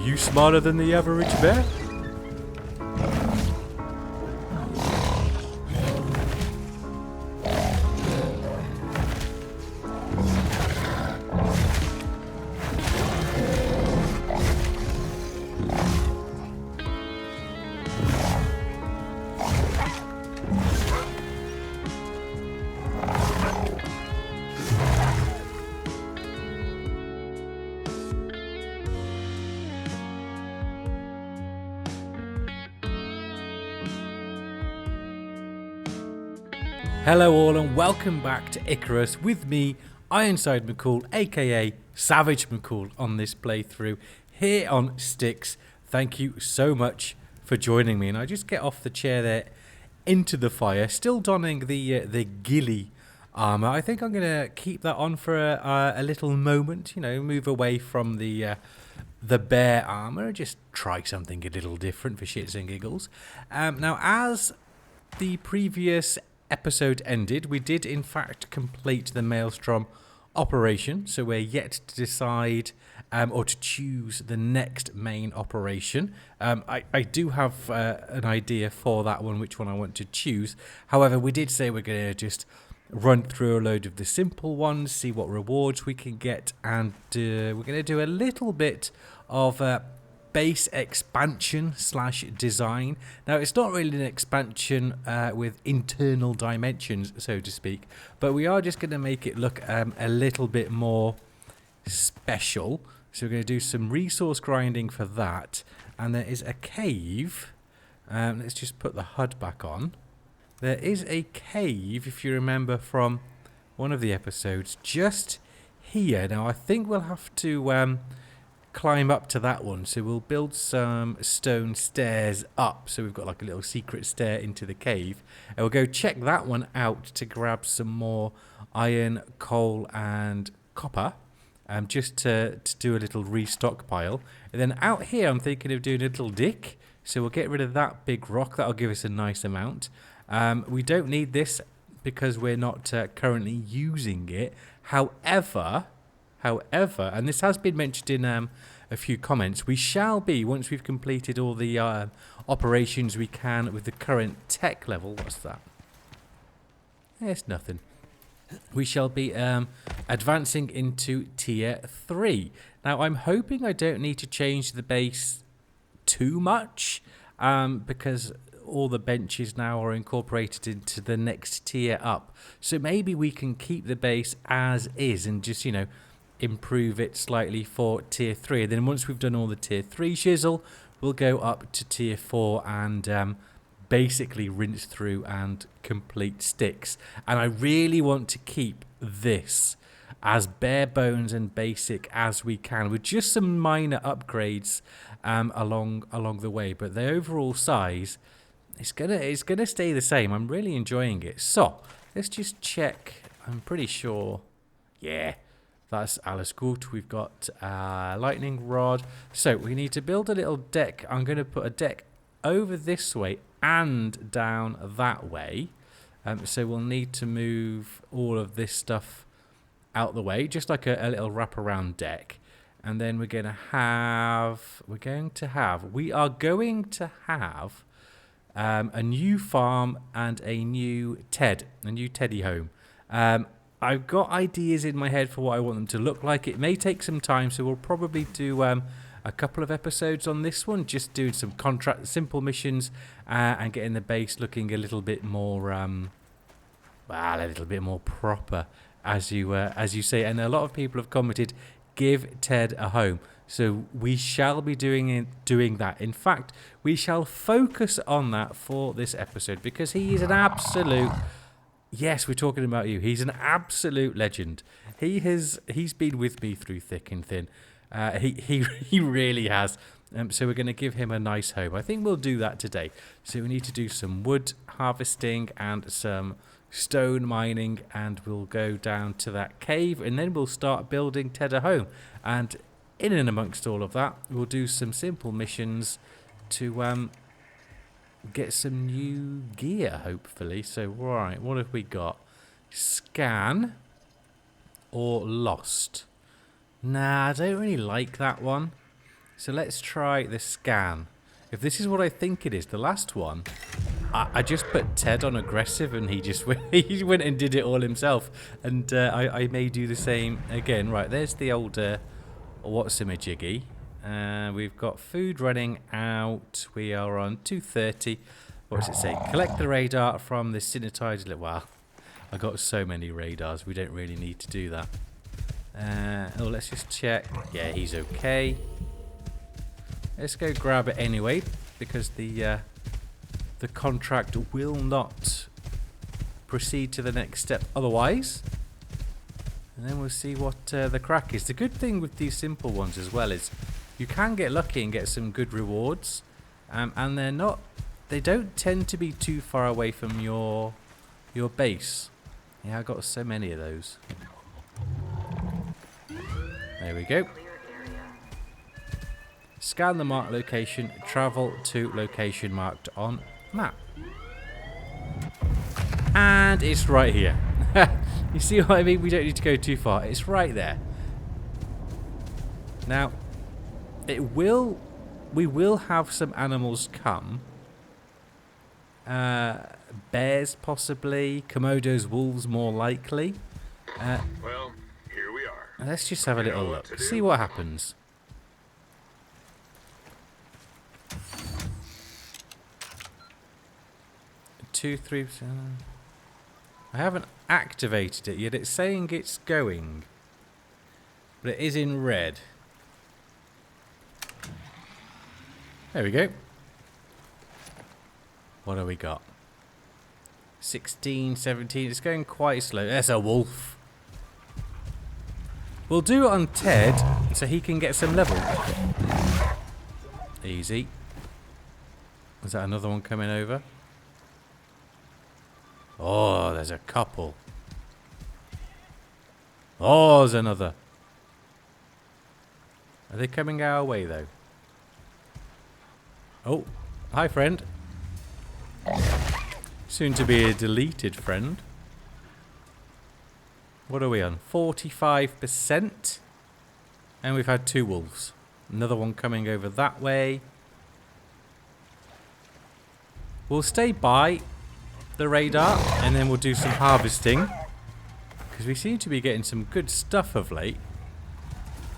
you smarter than the average bear? Hello all and welcome back to Icarus with me, Ironside McCall, aka Savage McCall on this playthrough here on STYX. Thank you so much for joining me, and I just get off the chair there into the fire, still donning the ghillie armor. I think I'm going to keep that on for a little moment, you know, move away from the bear armor and just try something a little different for shits and giggles. Now, as the previous episode ended, we did in fact complete the Maelstrom operation, so we're yet to decide or to choose the next main operation. I do have an idea for that one, which one I want to choose. However, we did say we're going to just run through a load of the simple ones, see what rewards we can get, and we're going to do a little bit of base expansion / design. Now, it's not really an expansion with internal dimensions, so to speak, but we are just going to make it look a little bit more special. So we're going to do some resource grinding for that, and there is a cave. Let's just put the HUD back on. There is a cave, if you remember from one of the episodes, just here. Now, I think we'll have to climb up to that one, so we'll build some stone stairs up, so we've got like a little secret stair into the cave, and we'll go check that one out to grab some more iron, coal and copper, just to do a little restock pile. And then out here I'm thinking of doing a little dick, so we'll get rid of that big rock. That'll give us a nice amount. We don't need this because we're not currently using it. However, and this has been mentioned in a few comments, we shall be, once we've completed all the operations we can with the current tech level. What's that? It's nothing. We shall be advancing into tier 3. Now, I'm hoping I don't need to change the base too much, because all the benches now are incorporated into the next tier up. So maybe we can keep the base as is and just, you know, improve it slightly for tier 3. And then once we've done all the tier 3 shizzle, we'll go up to tier 4 and basically rinse through and complete STYX. And I really want to keep this as bare bones and basic as we can, with just some minor upgrades along the way. But the overall size, it's gonna stay the same. I'm really enjoying it. So let's just check. I'm pretty sure, yeah, that's Alice Gut. We've got lightning rod. So we need to build a little deck. I'm going to put a deck over this way and down that way. So we'll need to move all of this stuff out the way, just like a little wraparound deck. And then we are going to have a new farm and a new teddy home. I've got ideas in my head for what I want them to look like. It may take some time, so we'll probably do a couple of episodes on this one, just doing some simple missions and getting the base looking a little bit more, a little bit more proper, as you say. And a lot of people have commented, give Ted a home. So we shall be doing that. In fact, we shall focus on that for this episode, because he is an absolute... Yes, we're talking about you. He's an absolute legend. He's been with me through thick and thin. He really has. So we're going to give him a nice home. I think we'll do that today. So we need to do some wood harvesting and some stone mining, and we'll go down to that cave, and then we'll start building Ted a home. And in and amongst all of that, we'll do some simple missions to get some new gear, hopefully. So, right, what have we got? Scan or lost? Nah, I don't really like that one. So let's try the scan. If this is what I think it is, the last one, I just put Ted on aggressive and he just went, he went and did it all himself. And I may do the same again. Right, there's the old what's-a-majiggy. We've got food running out. We are on 230. What does it say? Collect the radar from the synthesized... Wow, I got so many radars. We don't really need to do that. Let's just check. Yeah, he's okay. Let's go grab it anyway, because the contract will not proceed to the next step otherwise. And then we'll see what the crack is. The good thing with these simple ones as well is you can get lucky and get some good rewards, and they don't tend to be too far away from your base. Yeah, I got so many of those. There we go. Scan the marked location, travel to location marked on map. And it's right here. You see what I mean? We don't need to go too far. It's right there. Now, we will have some animals come. Bears possibly, Komodos, wolves more likely. Well, here we are. Let's just have a little look. See what happens. Two, three. I haven't activated it yet. It's saying it's going, but it is in red. There we go. What have we got? 16, 17. It's going quite slow. There's a wolf. We'll do it on Ted so he can get some level. Easy. Is that another one coming over? Oh, there's a couple. Oh, there's another. Are they coming our way, though? Oh, hi, friend. Soon to be a deleted friend. What are we on? 45%. And we've had 2 wolves. Another one coming over that way. We'll stay by the radar and then we'll do some harvesting, because we seem to be getting some good stuff of late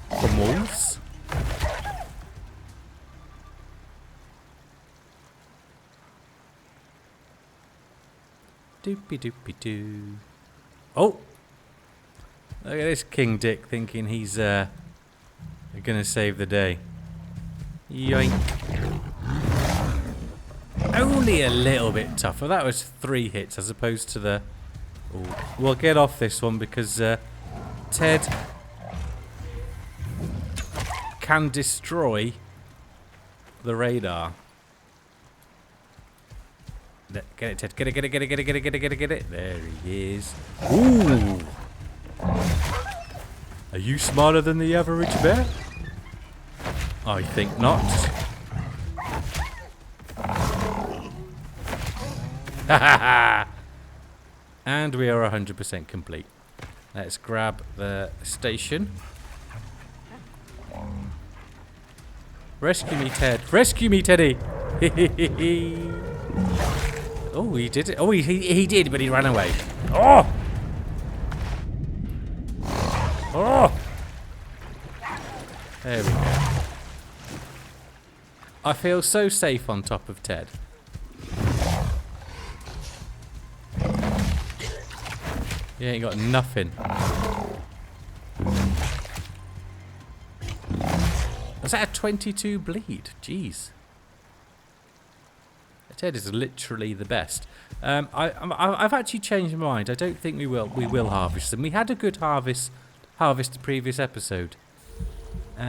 from wolves. Doopy doopy doo. Oh, look at this King Dick thinking he's gonna save the day. Yoink. Only a little bit tougher. That was 3 hits as opposed to the... Ooh. We'll get off this one because Ted can destroy the radar. Get it, Ted. Get it, get it, get it, get it, get it, get it, get it, get it. There he is. Ooh! Are you smarter than the average bear? I think not. And we are 100% complete. Let's grab the station. Rescue me, Ted. Rescue me, Teddy. Oh, he did it. Oh, he did, but he ran away. Oh! Oh! There we go. I feel so safe on top of Ted. He ain't got nothing. Was that a 22 bleed? Jeez. Ted is literally the best. I've actually changed my mind. I don't think we will. We will harvest them. We had a good harvest the previous episode.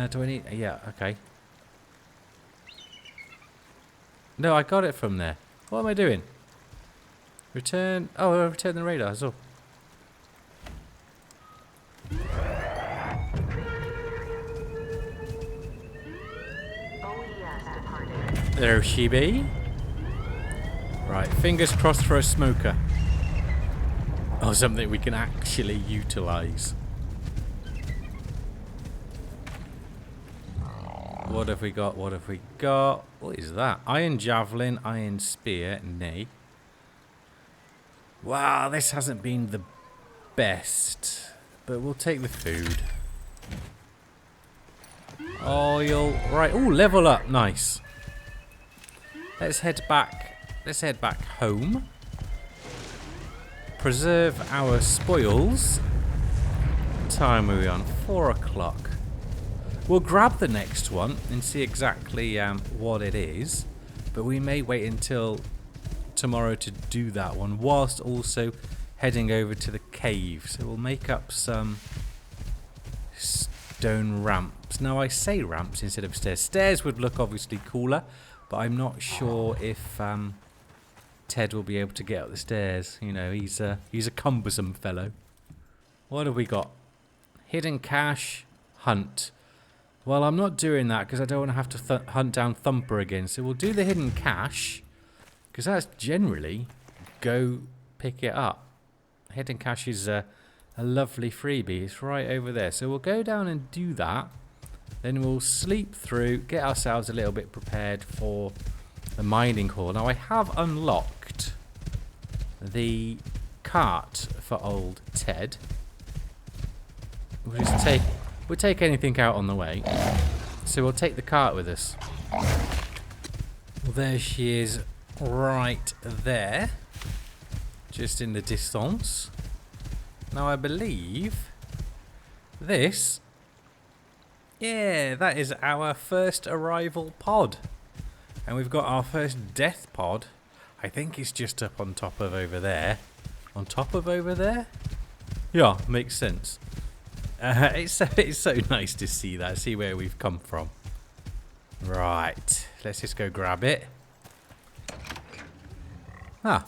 Do I need... Yeah, okay. No, I got it from there. What am I doing? Return... Oh, I'll return the radar. So. There she be. Right, fingers crossed for a smoker. Or something we can actually utilise. What have we got? What have we got? What is that? Iron javelin, iron spear, nay. Wow, this hasn't been the best, but we'll take the food. Oil, right? Oh, level up, nice. Let's head back. Let's head back home. Preserve our spoils. What time are we on? 4 o'clock. We'll grab the next one and see exactly what it is, but we may wait until tomorrow to do that one, whilst also heading over to the cave. So we'll make up some stone ramps. Now I say ramps instead of stairs. Stairs would look obviously cooler, but I'm not sure if Ted will be able to get up the stairs. You know, he's a cumbersome fellow. What have we got? Hidden cache, hunt. Well, I'm not doing that because I don't want to have to hunt down Thumper again. So we'll do the hidden cache, because that's generally go pick it up. Hidden cache is a lovely freebie. It's right over there. So we'll go down and do that. Then we'll sleep through, get ourselves a little bit prepared for the mining hall. Now I have unlocked the cart for old Ted. We'll take anything out on the way. So we'll take the cart with us. Well, there she is, right there. Just in the distance. Now I believe this, yeah, that is our first arrival pod. And we've got our first death pod. I think it's just up on top of over there. On top of over there? Yeah, makes sense. It's so nice to see that, see where we've come from. Right, let's just go grab it. Ah.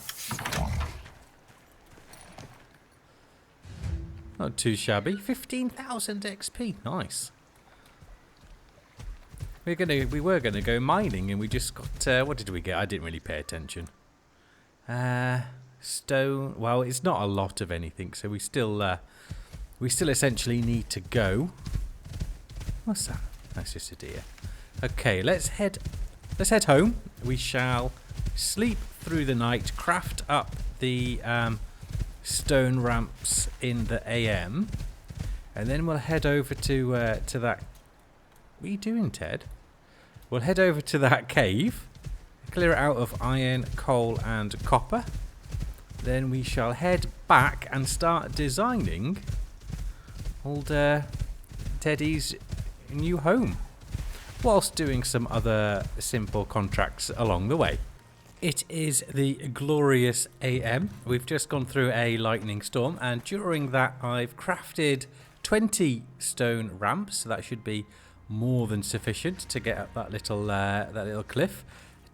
Not too shabby. 15,000 XP, nice. We were gonna go mining, and we just got what did we get? I didn't really pay attention. Stone. Well, it's not a lot of anything, so we still essentially need to go. What's that? That's just a deer. Okay, let's head home. We shall sleep through the night, craft up the stone ramps in the AM, and then we'll head over to that. What are you doing, Ted? We'll head over to that cave, clear it out of iron, coal, and copper. Then we shall head back and start designing old Teddy's new home, whilst doing some other simple contracts along the way. It is the glorious AM. We've just gone through a lightning storm, and during that I've crafted 20 stone ramps, so that should be more than sufficient to get up that little cliff.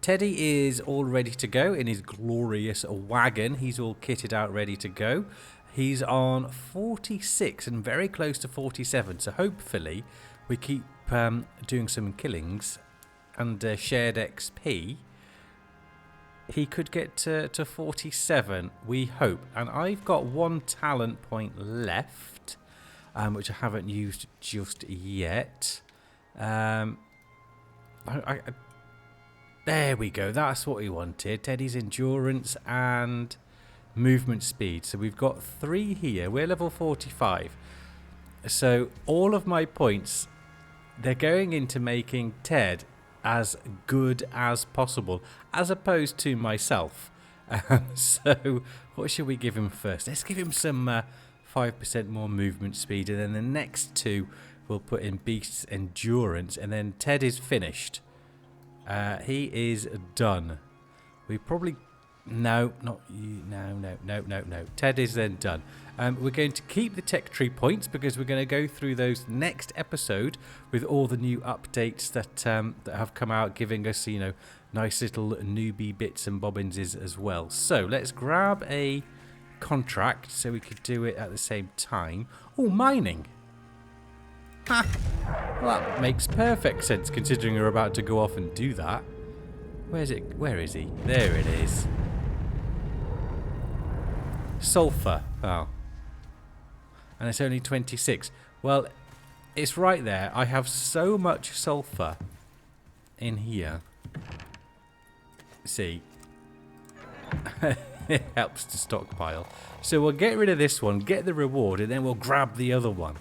Teddy is all ready to go in his glorious wagon. He's all kitted out, ready to go. He's on 46 and very close to 47, so hopefully we keep doing some killings and shared XP. He could get to 47, we hope. And I've got 1 talent point left, which I haven't used just yet. There we go, that's what we wanted. Teddy's endurance and movement speed. So we've got 3 here. We're level 45. So all of my points, they're going into making Ted as good as possible, as opposed to myself. So what should we give him first? Let's give him some 5% more movement speed, and then the next 2 we'll put in Beast's endurance, and then Ted is finished. He is done. We probably... No, not you. No. Ted is then done. We're going to keep the tech tree points because we're going to go through those next episode with all the new updates that have come out, giving us, you know, nice little newbie bits and bobbins as well. So let's grab a contract so we could do it at the same time. Oh, mining. Ha! Well, that makes perfect sense considering we're about to go off and do that. Where's it? Where is he? There it is. Sulfur. Oh. And it's only 26. Well, it's right there. I have so much sulfur in here. See. It helps to stockpile. So we'll get rid of this one, get the reward, and then we'll grab the other one.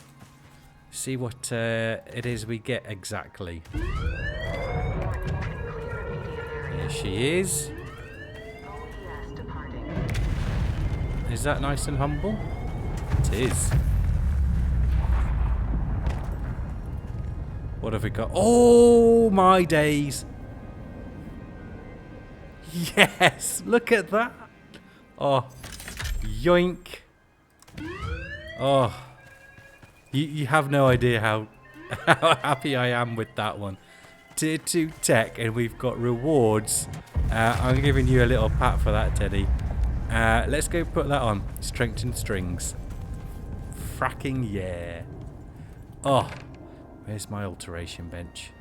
See what it is we get exactly. Here she is. Is that nice and humble? It is. What have we got? Oh, my days. Yes, look at that. Oh, yoink. Oh, you have no idea how happy I am with that one. Tier 2 tech, and we've got rewards. I'm giving you a little pat for that, Teddy. Let's go put that on. Strengthened strings. Fracking yeah. Oh, where's my alteration bench?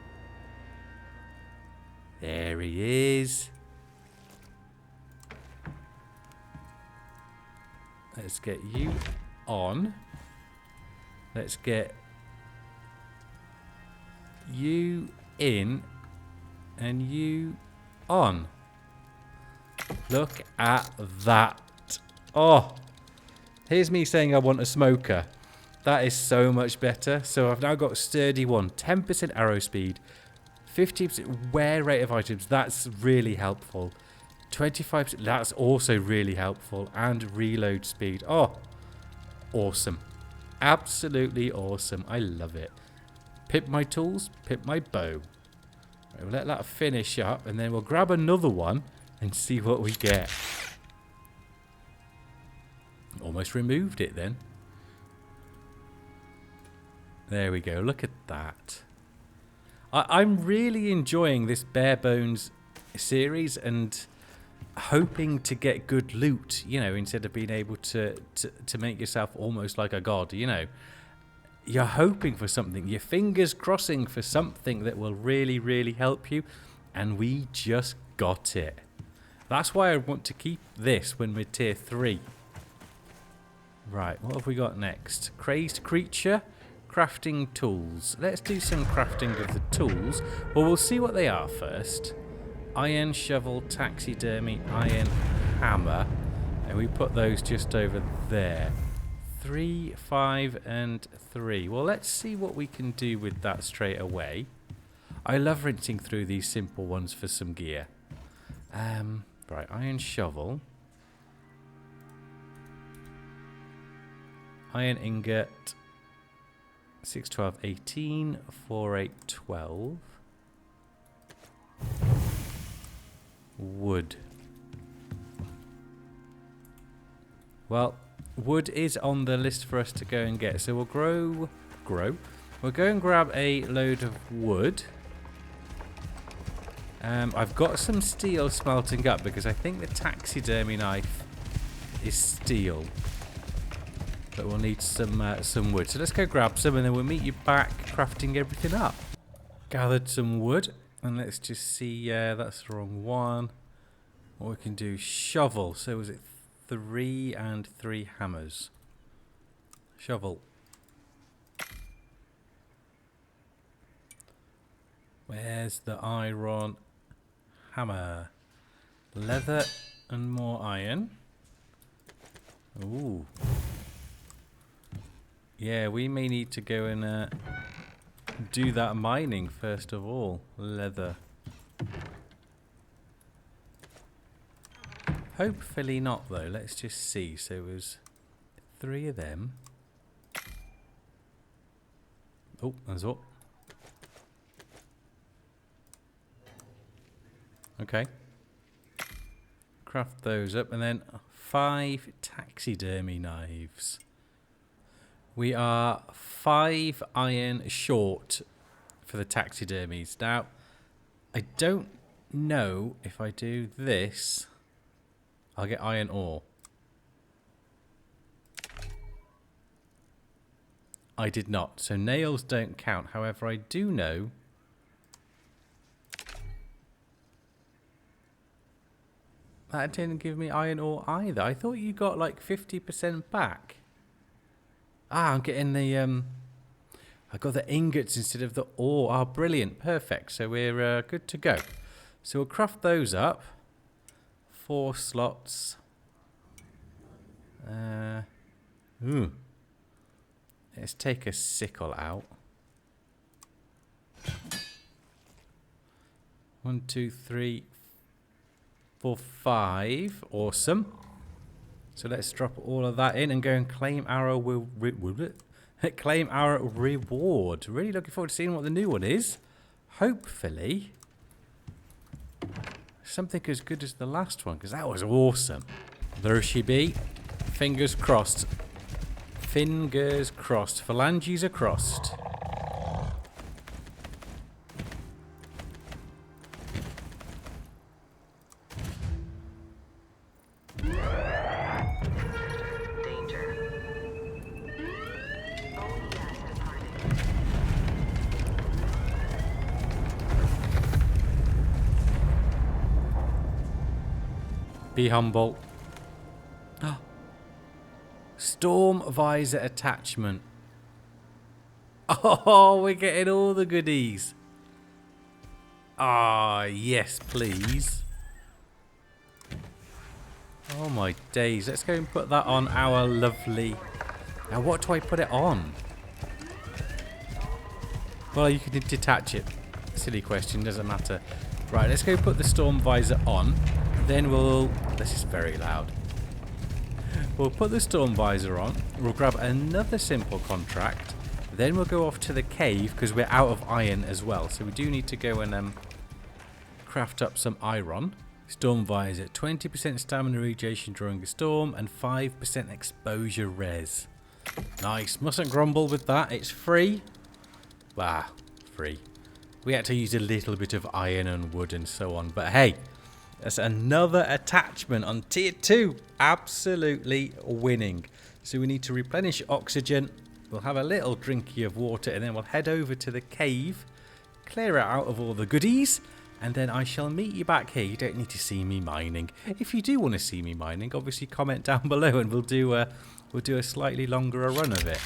There he is. Let's get you on. Let's get you in and you on. Look at that. Oh, here's me saying I want a smoker. That is so much better. So I've now got sturdy one, 10% arrow speed, 50% wear rate of items. That's really helpful. 25%, that's also really helpful. And reload speed. Oh, awesome. Absolutely awesome. I love it. Pip my tools, pip my bow. Right, we'll let that finish up, and then we'll grab another one and see what we get. Almost removed it then. There we go. Look at that. I'm really enjoying this bare bones series and hoping to get good loot, you know, instead of being able to make yourself almost like a god, you know. You're hoping for something. Your fingers crossing for something that will really, really help you. And we just got it. That's why I want to keep this when we're tier 3. Right, what have we got next? Crazed creature, crafting tools. Let's do some crafting of the tools. Well, we'll see what they are first. Iron shovel, taxidermy, iron hammer. And we put those just over there. 3, 5, and 3. Well, let's see what we can do with that straight away. I love rinsing through these simple ones for some gear. Right, iron shovel. Iron ingot. 6, 12, 18. 4, 8, 12. Wood. Well, wood is on the list for us to go and get. So we'll grow. We'll go and grab a load of wood. I've got some steel smelting up because I think the taxidermy knife is steel. But we'll need some wood. So let's go grab some and then we'll meet you back crafting everything up. Gathered some wood. And let's just see. That's the wrong one. What we can do. Shovel. So was it 3 and 3 hammers? Shovel. Where's the iron hammer? Leather and more iron. Ooh. Yeah, we may need to go and do that mining first of all. Leather. Hopefully not though. Let's just see. So it was 3 of them. Oh, that's all. Okay. Craft those up and then 5 taxidermy knives. We are 5 iron short for the taxidermies. Now, I don't know if I do this, I'll get iron ore. I did not, so nails don't count. However, I do know that didn't give me iron ore either. I thought you got like 50% back. Ah, I'm getting the I got the ingots instead of the ore. Oh, brilliant. Perfect. So we're good to go. So we'll craft those up. 4 slots. Let's take a sickle out. 1, 2, 3, 4, 5. Awesome. So let's drop all of that in and go and claim our claim our reward. Really looking forward to seeing what the new one is. Hopefully something as good as the last one, because that was awesome. There she be. Fingers crossed. Fingers crossed. Phalanges are crossed. Be humble. Storm visor attachment. Oh, we're getting all the goodies. Ah, yes, please. Oh my days. Let's go and put that on our lovely... Now, what do I put it on? Well, you can detach it. Silly question, doesn't matter. Right, let's go put the storm visor on. Then we'll... This is very loud. We'll put the storm visor on. We'll grab another simple contract. Then we'll go off to the cave because we're out of iron as well. So we do need to go and craft up some iron. Storm visor. 20% stamina regeneration during a storm and 5% exposure res. Nice. Mustn't grumble with that. It's free. Ah, free. We had to use a little bit of iron and wood and so on. But hey... That's another attachment on tier 2. Absolutely winning. So we need to replenish oxygen. We'll have a little drinky of water and then we'll head over to the cave. Clear it out of all the goodies. And then I shall meet you back here. You don't need to see me mining. If you do want to see me mining, obviously comment down below and we'll do a slightly longer run of it.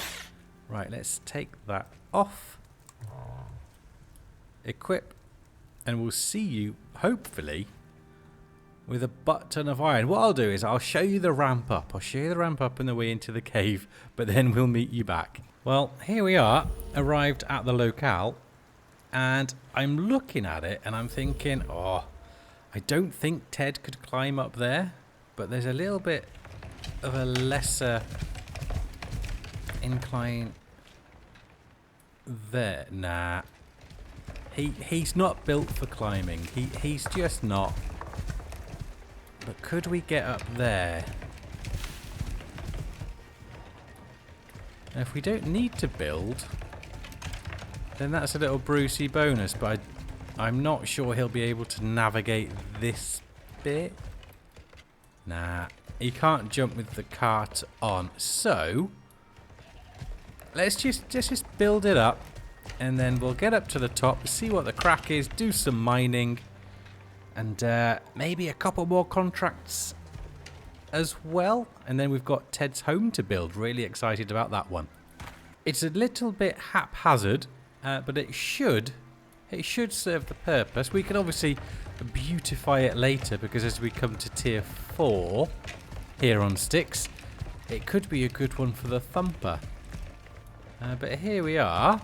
Right, let's take that off. Equip. And we'll see you, hopefully... with a butt ton of iron. What I'll do is I'll show you the ramp up. I'll show you the ramp up on the way into the cave, but then we'll meet you back. Well, here we are, arrived at the locale, and I'm looking at it and I'm thinking, oh, I don't think Ted could climb up there, but there's a little bit of a lesser incline there. Nah, he's not built for climbing. He's just not. But could we get up there? Now, if we don't need to build, then that's a little Brucey bonus, but I'm not sure he'll be able to navigate this bit. Nah, he can't jump with the cart on. So, let's just build it up, and then we'll get up to the top, see what the crack is, do some mining, and maybe a couple more contracts as well. And then we've got Ted's home to build. Really excited about that one. It's a little bit haphazard, but it should serve the purpose. We can obviously beautify it later, because as we come to tier 4 here on STYX, it could be a good one for the thumper. But here we are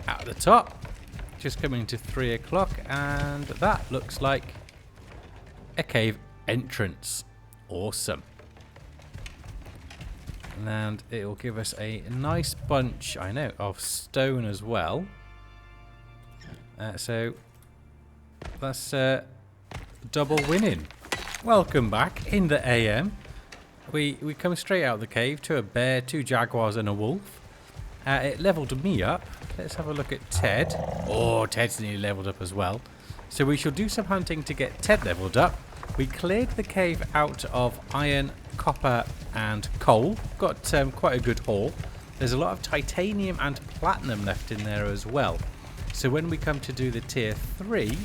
at the top. Just coming to 3 o'clock, and that looks like a cave entrance. Awesome. And it will give us a nice bunch, I know, of stone as well. So that's double winning. Welcome back in the AM. We come straight out of the cave to a bear, 2 jaguars and a wolf. It leveled me up. Let's have a look at Ted. Oh, Ted's nearly leveled up as well. So we shall do some hunting to get Ted leveled up. We cleared the cave out of iron, copper and coal. Got quite a good haul. There's a lot of titanium and platinum left in there as well. So when we come to do the tier 3,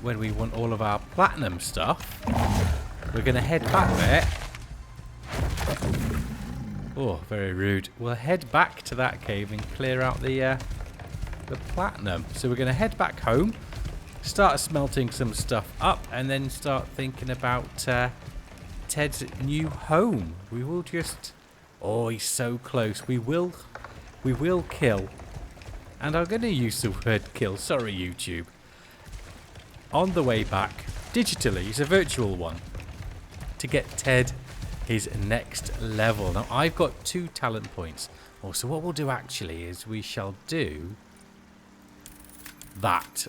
when we want all of our platinum stuff, we're going to head back there Oh, very rude. We'll head back to that cave and clear out the platinum. So we're going to head back home, start smelting some stuff up, and then start thinking about Ted's new home. We will just... Oh, he's so close. We will kill. And I'm going to use the word kill. Sorry, YouTube. On the way back, digitally, it's a virtual one, to get Ted his next level. Now, I've got 2 talent points. Oh, so what we'll do actually is we shall do that.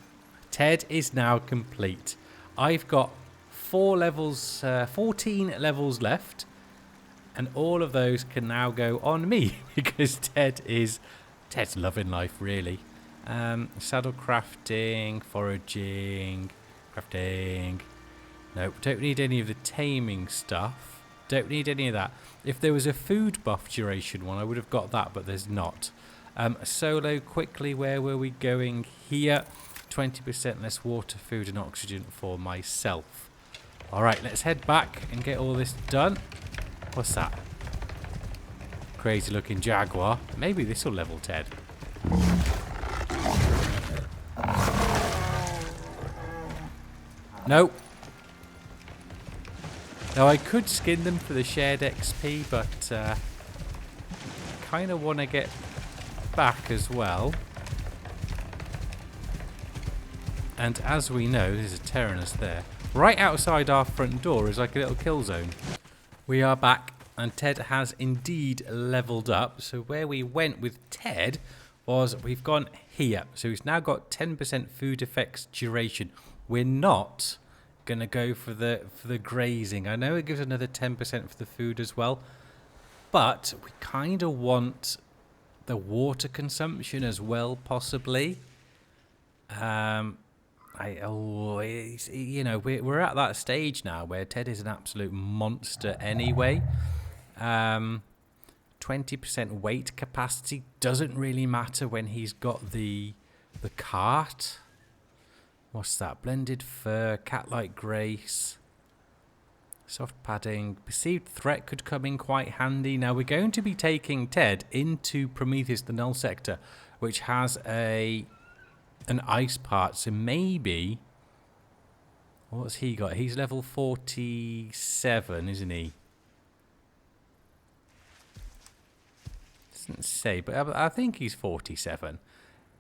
Ted is now complete. I've got 14 levels left, and all of those can now go on me because Ted's loving life, really. Saddle crafting, foraging, crafting. Nope, don't need any of the taming stuff. Don't need any of that. If there was a food buff duration one, I would have got that, but there's not. Solo, quickly, where were we going here? 20% less water, food and oxygen for myself. Alright, let's head back and get all this done. What's that? Crazy looking jaguar. Maybe this will level Ted. Nope. Now I could skin them for the shared XP, but kind of want to get back as well. And as we know, there's a Tyrannus there. Right outside our front door is like a little kill zone. We are back, and Ted has indeed leveled up. So where we went with Ted was we've gone here. So he's now got 10% food effects duration. We're not going to go for the grazing. I know it gives another 10% for the food as well, but we kind of want the water consumption as well, possibly. You know, we're at that stage now where Ted is an absolute monster anyway. 20% weight capacity doesn't really matter when he's got the cart. What's that? Blended fur, cat-like grace, soft padding. Perceived threat could come in quite handy. Now we're going to be taking Ted into Prometheus, the Null Sector, which has an ice part. So maybe... What's he got? He's level 47, isn't he? Doesn't say, but I think he's 47.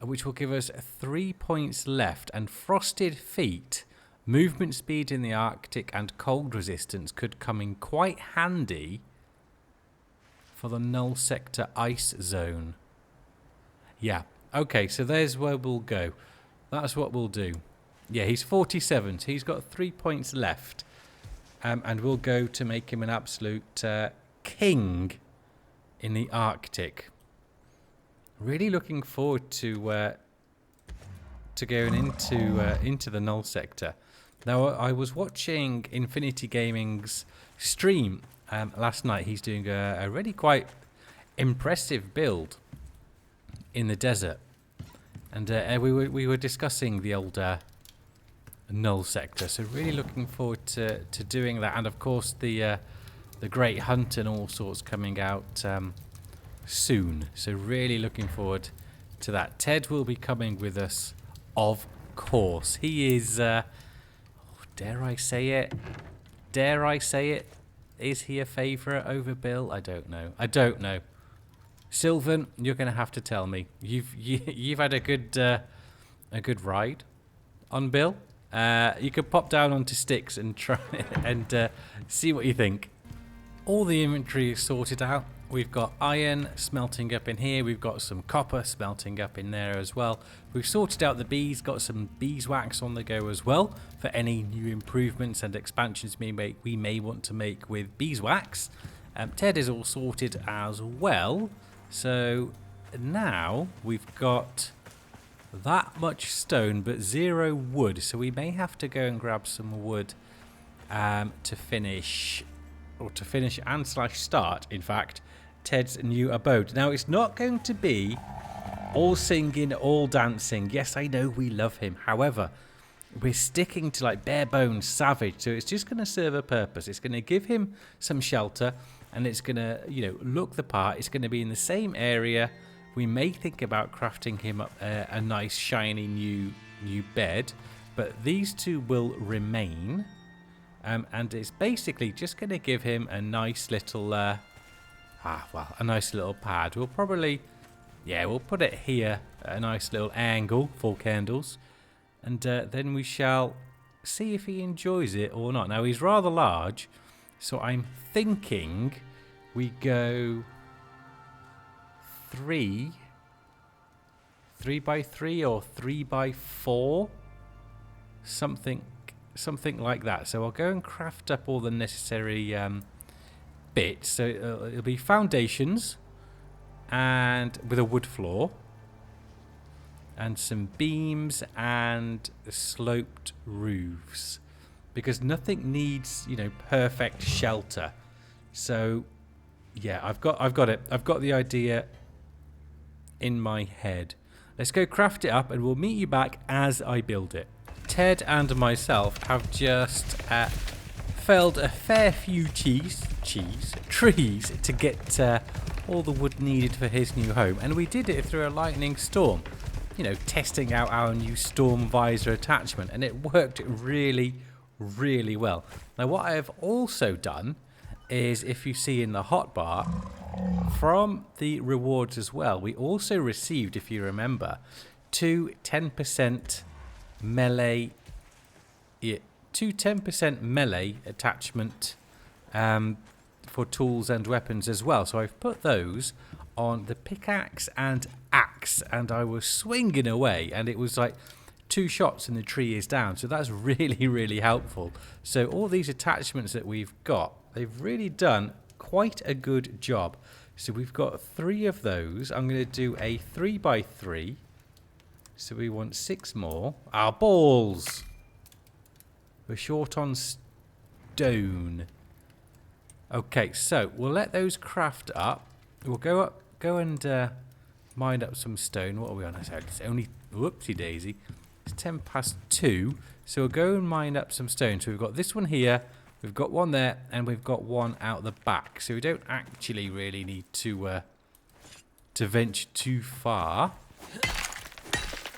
Which will give us 3 points left. And Frosted Feet, movement speed in the Arctic, and cold resistance could come in quite handy for the Null Sector ice zone. Yeah. Okay, so there's where we'll go. That's what we'll do. Yeah, he's 47, so he's got 3 points left. And we'll go to make him an absolute king in the Arctic. Really looking forward to going into the Null Sector. Now, I was watching Infinity Gaming's stream last night. He's doing a really quite impressive build in the desert, and we were discussing the old Null Sector. So really looking forward to doing that, and of course the Great Hunt and all sorts coming out soon. So really looking forward to that. Ted will be coming with us, of course. He is dare I say it, is he a favourite over Bill? I don't know. Sylvan, you're going to have to tell me. You've had a good ride on Bill. You could pop down onto STYX and try and see what you think. All the inventory is sorted out. We've got iron smelting up in here. We've got some copper smelting up in there as well. We've sorted out the bees, got some beeswax on the go as well for any new improvements and expansions we may want to make with beeswax. Ted is all sorted as well. So now we've got that much stone but 0 wood. So we may have to go and grab some wood to finish and start, in fact, Ted's new abode. Now, it's not going to be all singing, all dancing. Yes, I know we love him. However, we're sticking to like bare bones savage. So it's just going to serve a purpose. It's going to give him some shelter. and it's going to, look the part. It's going to be in the same area. We may think about crafting him up a nice shiny new bed, but these two will remain. And it's basically just going to give him a nice little, a nice little pad. We'll probably, we'll put it here at a nice little angle, 4 candles. And then we shall see if he enjoys it or not. Now, he's rather large, so I'm thinking we go 3 by 3 or 3 by 4, something like that. So I'll go and craft up all the necessary bits. So it'll be foundations and with a wood floor, and some beams and sloped roofs, because nothing needs, perfect shelter. So yeah, I've got it. I've got the idea in my head. Let's go craft it up, and we'll meet you back as I build it. Ted and myself have just felled a fair few trees to get all the wood needed for his new home, and we did it through a lightning storm. Testing out our new storm visor attachment, and it worked really, really well. Now, what I have also done is, if you see in the hotbar, from the rewards as well, we also received, if you remember, 2 10% melee attachment for tools and weapons as well. So I've put those on the pickaxe and axe, and I was swinging away, and it was like 2 shots and the tree is down. So that's really, really helpful. So all these attachments that we've got, they've really done quite a good job. So we've got 3 of those. I'm going to do a 3 by 3. So we want 6 more. Our balls! We're short on stone. Okay, so we'll let those craft up. We'll go and mine up some stone. What are we on? It's only, whoopsie daisy, it's 10 past 2. So we'll go and mine up some stone. So we've got this one here, we've got one there, and we've got one out the back. So we don't actually really need to venture too far.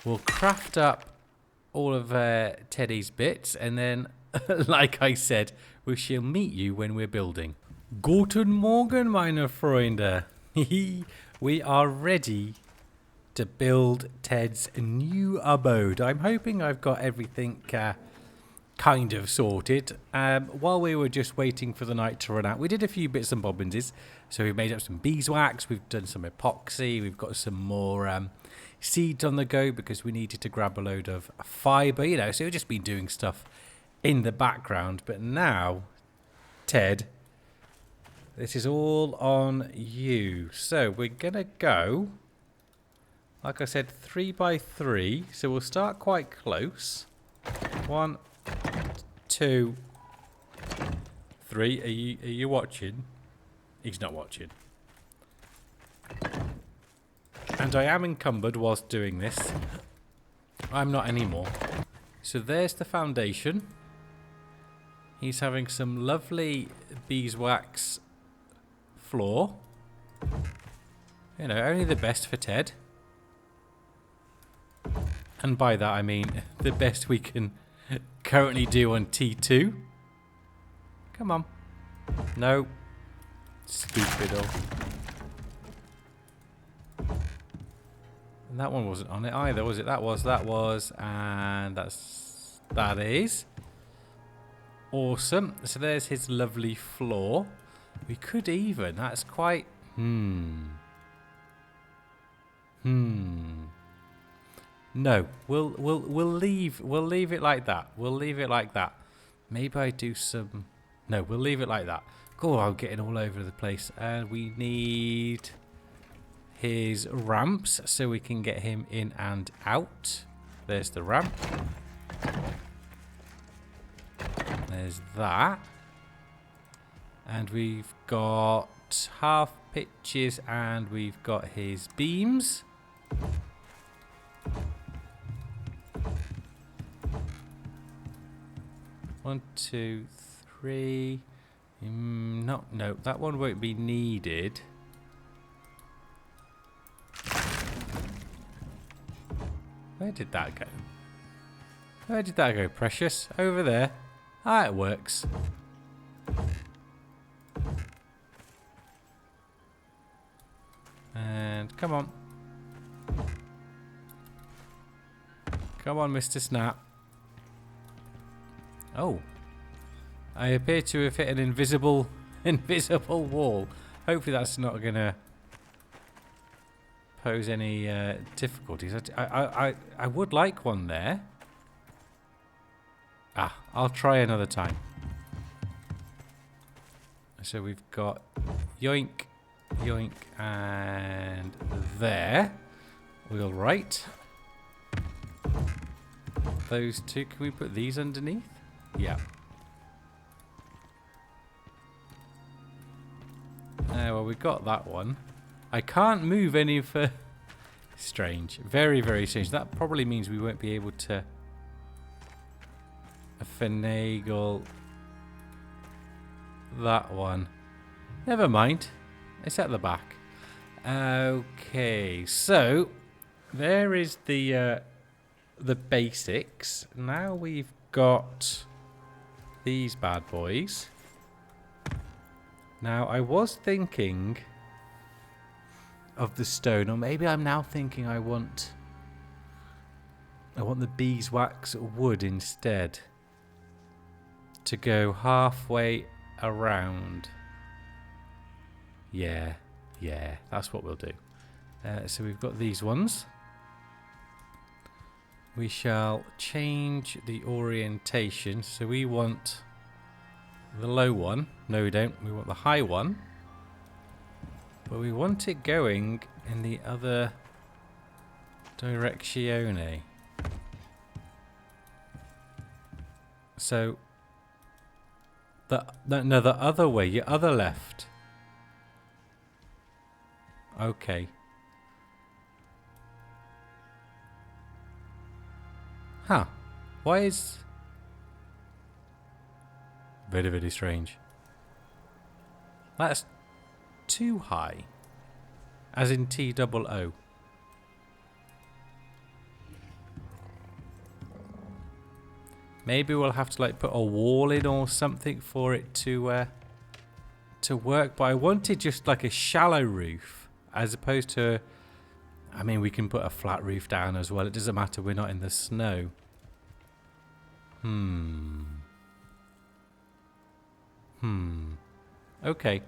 We'll craft up all of Teddy's bits, and then, like I said, we shall meet you when we're building. Guten Morgen, meine Freunde. We are ready to build Ted's new abode. I'm hoping I've got everything kind of sorted. While we were just waiting for the night to run out, we did a few bits and bobbinses. So we made up some beeswax, we've done some epoxy, we've got some more seeds on the go because we needed to grab a load of fibre, so we've just been doing stuff in the background. But now, Ted, this is all on you. So we're going to go, like I said, 3 by 3. So we'll start quite close. 1, 2, 3. Are you watching? He's not watching. And I am encumbered whilst doing this. I'm not anymore. So there's the foundation. He's having some lovely beeswax floor. Only the best for Ted. And by that I mean the best we can currently do on T2. Come on. No. Stupid. And that one wasn't on it either, was it? That was, and that is. Awesome. So there's his lovely floor. We could even, that's quite, No, we'll leave it like that. We'll leave it like that. Maybe I do some, no, we'll leave it like that. God, I'm getting all over the place. And we need his ramps so we can get him in and out. There's the ramp. There's that. And we've got half pitches and we've got his beams. One, two, three. No, that one won't be needed. Where did that go? Where did that go, Precious? Over there. Ah, it works. And come on. Come on, Mr. Snap. Oh. I appear to have hit an invisible wall. Hopefully that's not going to pose any difficulties. I would like one there. Ah, I'll try another time. So we've got yoink, yoink, and there. Wheel right. Those two, can we put these underneath? Yeah. Well, we got that one. I can't move any further. Strange. Very, very strange. That probably means we won't be able to finagle that one. Never mind. It's at the back. Okay, so there is the basics. Now we've got these bad boys. Now I was thinking of the stone, or maybe I'm now thinking I want the beeswax wood instead to go halfway around. Yeah, that's what we'll do. So we've got these ones. We shall change the orientation. So we want the low one. No, we don't. We want the high one. But we want it going in the other direction. So the other way, your other left. Okay. Huh. Why is... Very, very strange. That's too high. As in T-double-O. Maybe we'll have to like put a wall in or something for it to work. But I wanted just like a shallow roof as opposed to... I mean, we can put a flat roof down as well. It doesn't matter. We're not in the snow. Okay.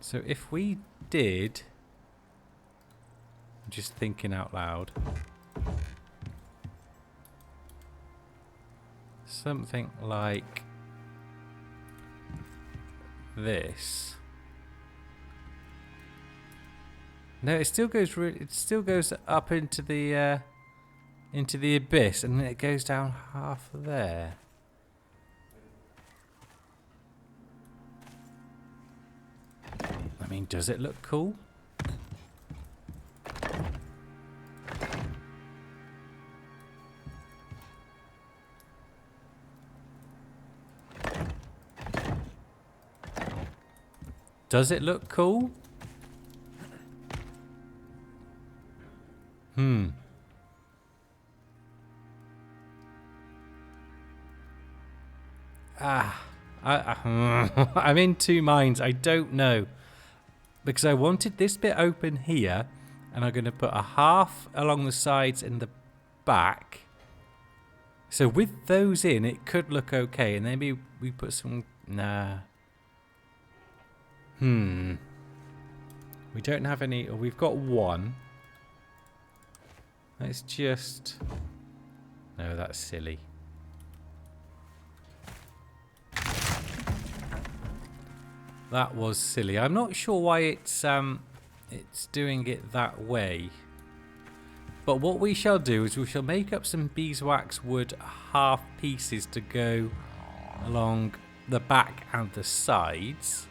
So if we did... I'm just thinking out loud. Something like this. No, it still goes. It still goes up into the abyss, and then it goes down half there. I mean, does it look cool? Does it look cool? I'm in two minds. I don't know. Because I wanted this bit open here, and I'm going to put a half along the sides and the back. So with those in, it could look okay. And maybe we put some... Nah. We don't have any... Or we've got one. Let's just... No, that's silly. That was silly. I'm not sure why it's doing it that way. But what we shall do is we shall make up some beeswax wood half pieces to go along the back and the sides.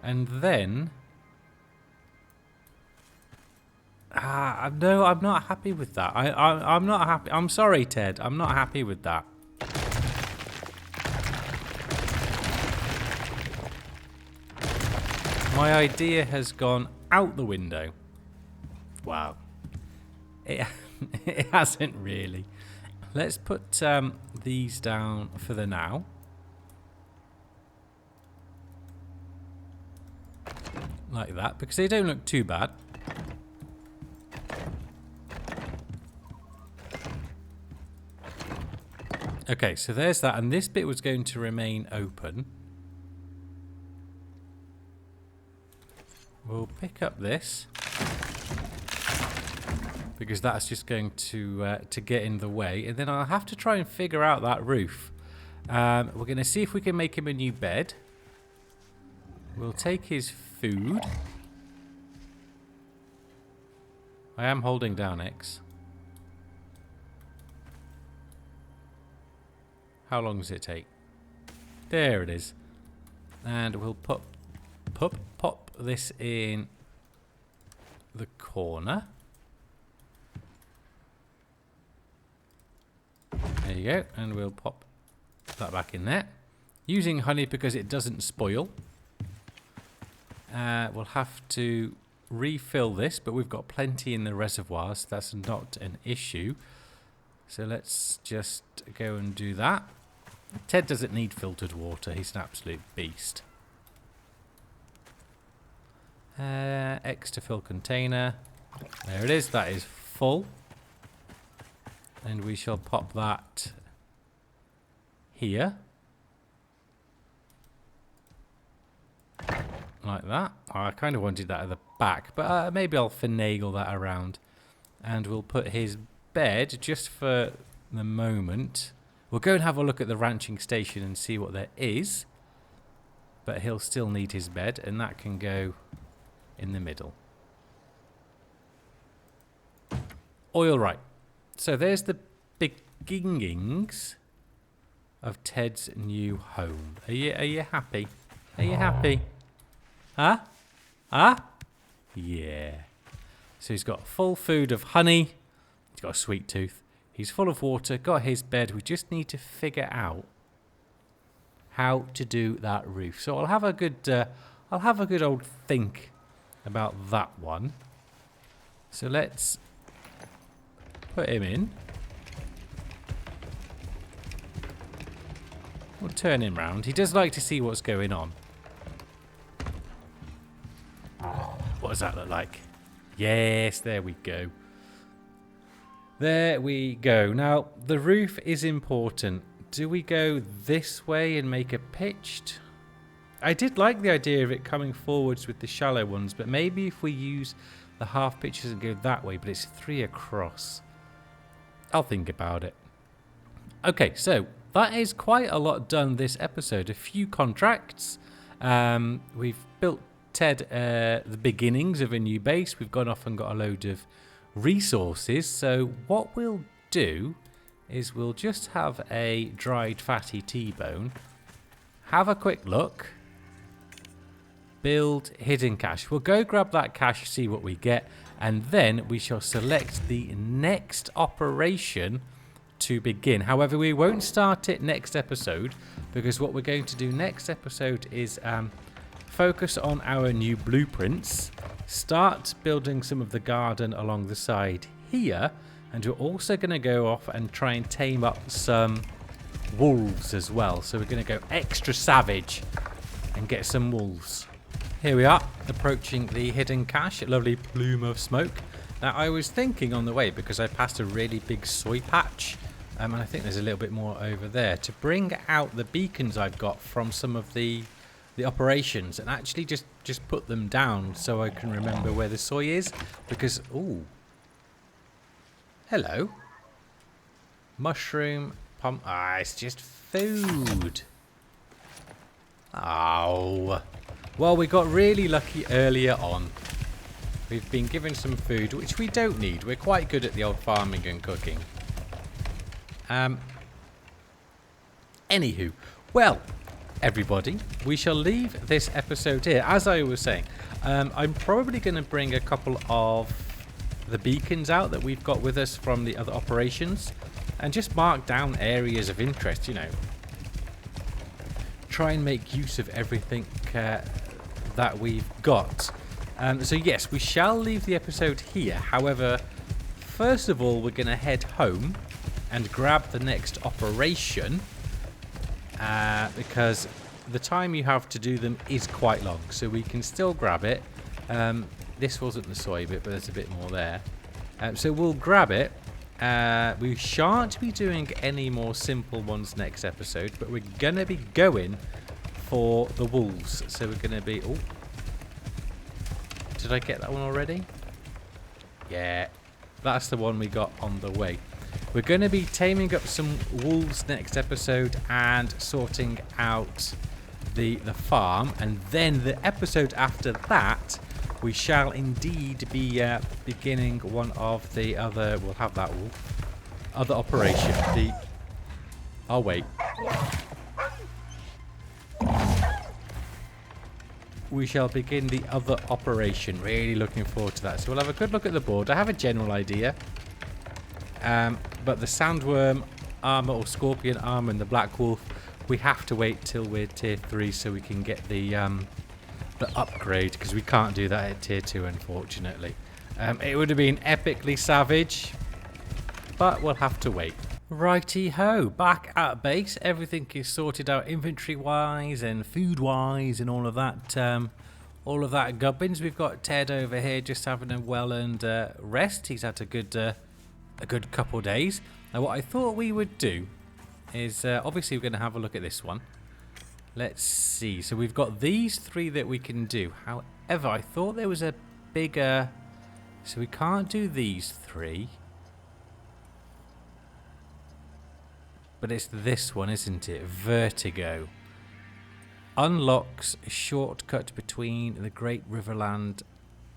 And then... no, I'm not happy with that. I'm not happy. I'm sorry, Ted. I'm not happy with that. My idea has gone out the window. Wow. It, it hasn't really. Let's put these down for the now. Like that, because they don't look too bad. Okay, so there's that, and this bit was going to remain open. We'll pick up this, because that's just going to get in the way, and then I'll have to try and figure out that roof. We're going to see if we can make him a new bed. We'll take his food. I am holding down X. How long does it take? There it is. And we'll pop this in the corner. There you go. And we'll pop that back in there. Using honey because it doesn't spoil. We'll have to refill this, but we've got plenty in the reservoir, so that's not an issue. So let's just go and do that. Ted doesn't need filtered water. He's an absolute beast. X to fill container. There it is. That is full. And we shall pop that here. Like that. Oh, I kind of wanted that at the back, but maybe I'll finagle that around. And we'll put his bed, just for the moment. We'll go and have a look at the ranching station and see what there is. But he'll still need his bed, and that can go in the middle. Oil right. So there's the beginnings of Ted's new home. Are you happy? Are you happy? Huh? Huh? Yeah. So he's got full food of honey. He's got a sweet tooth. He's full of water. Got his bed. We just need to figure out how to do that roof. So I'll have a good old think about that one. So let's put him in. We'll turn him round. He does like to see what's going on. What does that look like? Yes, there we go. There we go. Now, the roof is important. Do we go this way and make it pitched? I did like the idea of it coming forwards with the shallow ones, but maybe if we use the half pitches and go that way, but it's 3 across. I'll think about it. Okay, so that is quite a lot done this episode. A few contracts. We've built Ted the beginnings of a new base. We've gone off and got a load of resources. So what we'll do is we'll just have a dried fatty T-bone. Have a quick look. Build hidden cache. We'll go grab that cache, see what we get, and then we shall select the next operation to begin. However, we won't start it next episode, because what we're going to do next episode is focus on our new blueprints, start building some of the garden along the side here, and we're also going to go off and try and tame up some wolves as well. So we're going to go extra savage and get some wolves. Here we are, approaching the hidden cache, a lovely plume of smoke. Now, I was thinking on the way, because I passed a really big soy patch, and I think there's a little bit more over there, to bring out the beacons I've got from some of the operations and actually just put them down so I can remember where the soy is, because, ooh, hello. Mushroom, pump, it's just food. Oh. Well, we got really lucky earlier on. We've been given some food, which we don't need. We're quite good at the old farming and cooking. Anywho, well, everybody, we shall leave this episode here. As I was saying, I'm probably going to bring a couple of the beacons out that we've got with us from the other operations and just mark down areas of interest, you know. Try and make use of everything that we've got. So yes, we shall leave the episode here. However, first of all, we're going to head home and grab the next operation, because the time you have to do them is quite long. So we can still grab it. This wasn't the soy bit, but there's a bit more there. So we'll grab it. We shan't be doing any more simple ones next episode, but we're going to be going for the wolves. So we're going to be... Oh, did I get that one already? Yeah, that's the one we got on the way. We're going to be taming up some wolves next episode and sorting out the farm. And then the episode after that, we shall indeed be beginning one of the other... We'll have that wolf. Other operation. Oh, wait. We shall begin the other operation. Really looking forward to that. So we'll have a good look at the board. I have a general idea. But the sandworm armor or scorpion armor and the black wolf, we have to wait till we're tier 3 so we can get the upgrade, because we can't do that at tier 2, unfortunately. It would have been epically savage, but we'll have to wait. Righty ho, back at base. Everything is sorted out inventory wise and food wise and all of that gubbins. We've got Ted over here just having a well-earned rest. He's had a good couple days. Now what I thought we would do is obviously we're going to have a look at this one. Let's see. So we've got these 3 that we can do. However, I thought there was a bigger... So we can't do these 3. But it's this one, isn't it? Vertigo. Unlocks a shortcut between the Great Riverland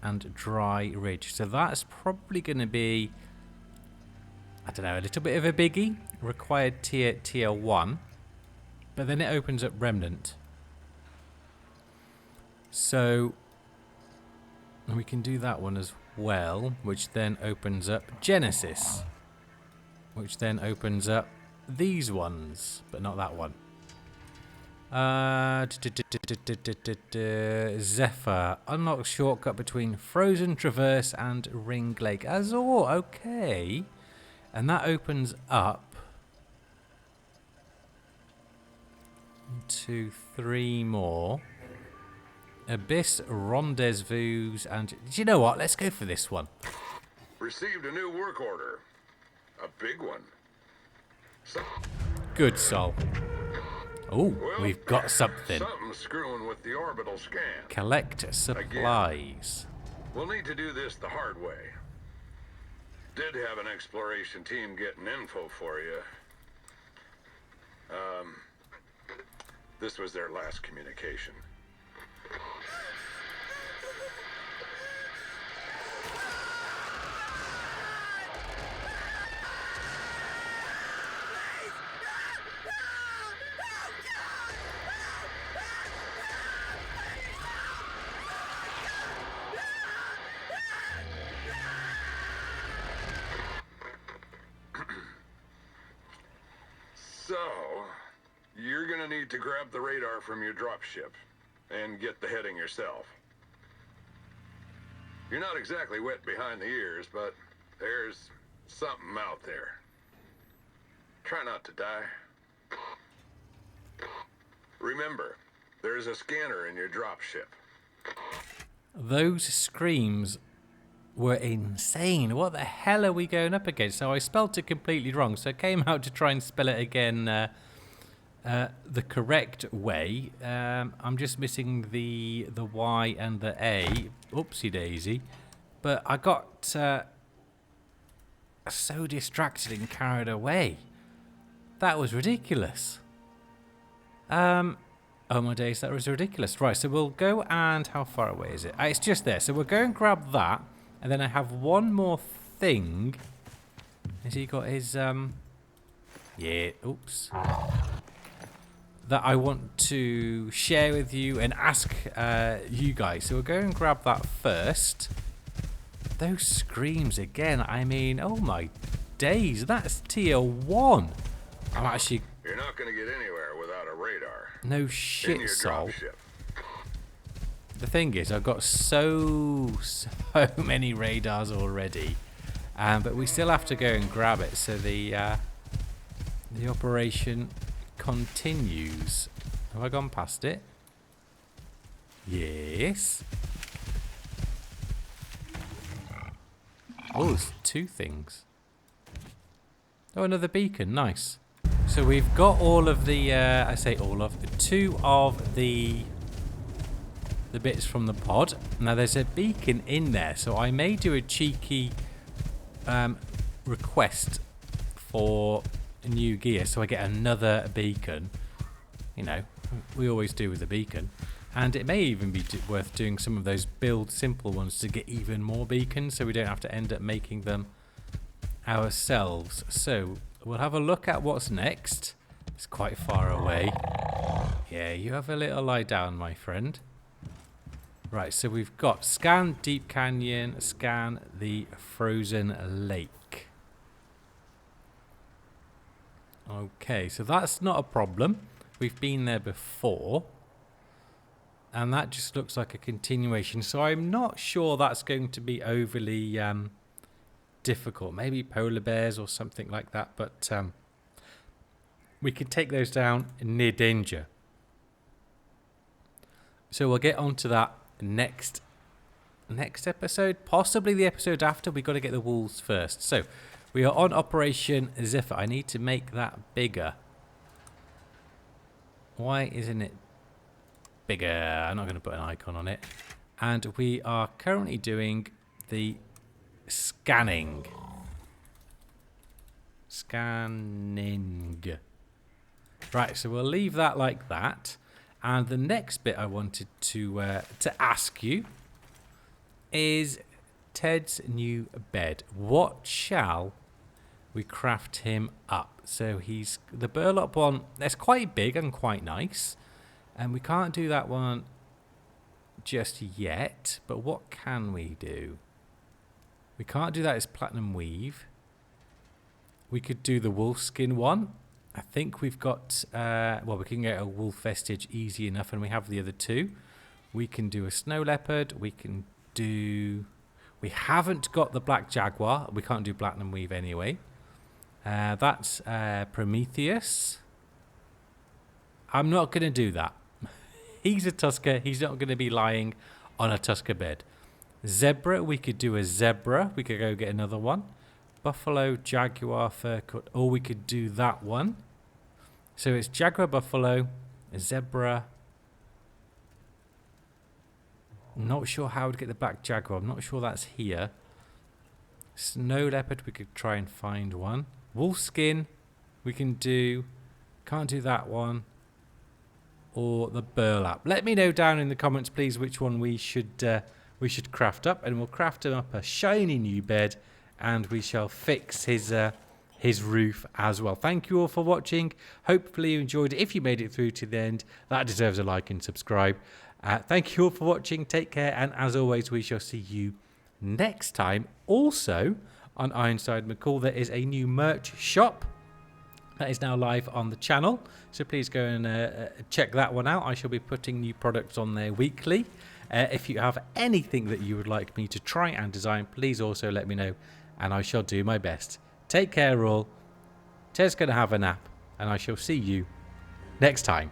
and Dry Ridge. So that's probably going to be, I don't know, a little bit of a biggie. Required tier 1. But then it opens up Remnant. So we can do that one as well, which then opens up Genesis. Which then opens up these ones, but not that one. Zephyr. Unlock shortcut between Frozen Traverse and Ring Lake. Azor, okay. And that opens up 1, 2, 3 more. Abyss, Rendezvous, and... Do you know what? Let's go for this one. Received a new work order. A big one. Good soul. Oh, Well, we've got something. Something's screwing with the orbital scan. Collect supplies. We'll need to do this the hard way. Did have an exploration team getting info for you. This was their last communication. So, you're gonna need to grab the radar from your dropship and get the heading yourself. You're not exactly wet behind the ears, but there's something out there. Try not to die. Remember, there's a scanner in your dropship. Those screams were insane. What the hell are we going up against? So I spelled it completely wrong, so I came out to try and spell it again the correct way. I'm just missing the Y and the A. Oopsie daisy. But I got so distracted and carried away. That was ridiculous. Oh my days, that was ridiculous. Right, so we'll go and... How far away is it? It's just there. So we'll go and grab that. And then I have one more thing. Has he got his... Yeah, oops. That I want to share with you and ask you guys. So we'll go and grab that first. Those screams again. I mean, oh my days. That's tier 1. I'm actually... You're not going to get anywhere without a radar. No shit, Sol. the thing is, I've got so many radars already, but we still have to go and grab it. So the operation continues. Have I gone past it? Yes. Oh, there's two things. Oh, another beacon. Nice. So we've got all of the, I say all of, two of the bits from the pod. Now there's a beacon in there, so I may do a cheeky request for new gear so I get another beacon. You know, we always do with a beacon. And it may even be worth doing some of those build simple ones to get even more beacons so we don't have to end up making them ourselves. So we'll have a look at what's next. It's quite far away. Yeah, you have a little lie down, my friend. Right, so we've got scan Deep Canyon, scan the frozen lake. Okay, so that's not a problem. We've been there before. And that just looks like a continuation. So I'm not sure that's going to be overly difficult. Maybe polar bears or something like that. But we can take those down near danger. So we'll get onto that next episode. Possibly the episode after. We've got to get the wolves first. So we are on Operation Zephyr. I need to make that bigger. Why isn't it bigger? I'm not going to put an icon on it. And we are currently doing the scanning. Scanning. Right, so we'll leave that like that. And the next bit I wanted to ask you is Ted's new bed. What shall we craft him up? So he's the burlap one. That's quite big and quite nice. And we can't do that one just yet. But what can we do? We can't do that as platinum weave. We could do the wolf skin one. I think we've got, well, we can get a wolf vestige easy enough, and we have the other two. We can do a snow leopard. We can do... We haven't got the black jaguar. We can't do platinum weave anyway. That's Prometheus. I'm not going to do that. He's a Tusker. He's not going to be lying on a Tusker bed. Zebra, we could do a zebra. We could go get another one. Buffalo, jaguar, fur cut. Or we could do that one. So it's jaguar, buffalo, zebra. I'm not sure how to get the black jaguar. I'm not sure that's here. Snow leopard, we could try and find one. Wolf skin, we can do. Can't do that one. Or the burlap. Let me know down in the comments, please, which one we should craft up, and we'll craft him up a shiny new bed, and we shall fix his roof as well. Thank you all for watching. Hopefully you enjoyed it. If you made it through to the end, that deserves a like and subscribe. Thank you all for watching. Take care, and as always, we shall see you next time. Also on Ironside McCall, there is a new merch shop that is now live on the channel, so please go and check that one out. I shall be putting new products on there weekly. If you have anything that you would like me to try and design, please also let me know, and I shall do my best. Take care all. Ted's going to have a nap, and I shall see you next time.